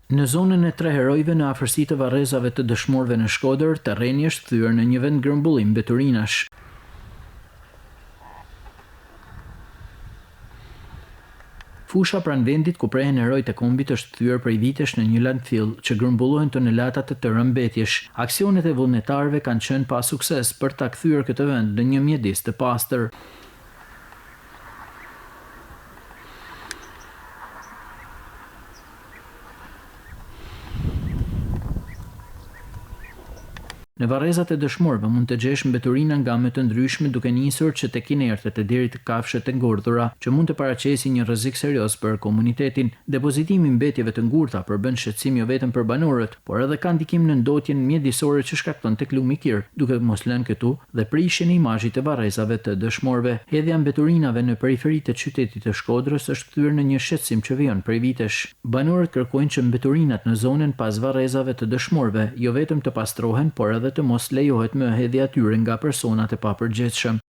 Në zonën e 3 herojve në afërsi të varrezave të dëshmorëve në Shkodër, terreni është kthyer në një vend grëmbullim mbeturinash. Fusha pranë vendit ku prehen herojtë e kombit është kthyer prej vitesh në një landfill që grumbullohen tonelata të tëra mbetjesh. Aksionet e vullnetarëve kanë qenë pa sukses për ta kthyer këtë vend në një mjedis të pastër. Në varrezat e dëshmorëve mund të gjesh mbeturina nga me të ndryshme duke nisur që tek inertet e deri të kafshët e ngordhura që mund të paraqisin një rrezik serioz për komunitetin. Depozitimi i mbetjeve të ngurta përbën shqetësim jo vetëm për banorët, por edhe ka ndikim në ndotjen mjedisore që shkakton tek lumi i Kir, duke mos lënë këtu dhe prishjen e imazhit të varrezave të dëshmorëve. Hedhja mbeturive në periferitë të qytetit të Shkodrës është kthyer në një shqetësim që vijon prej vitesh. Banorët kërkojnë që mbeturinat në zonën pas varrezave të dëshmorëve jo vetëm të pastrohen, por edhe të mos lejohet më hedhja e tyre nga personat e papërgjegjshëm.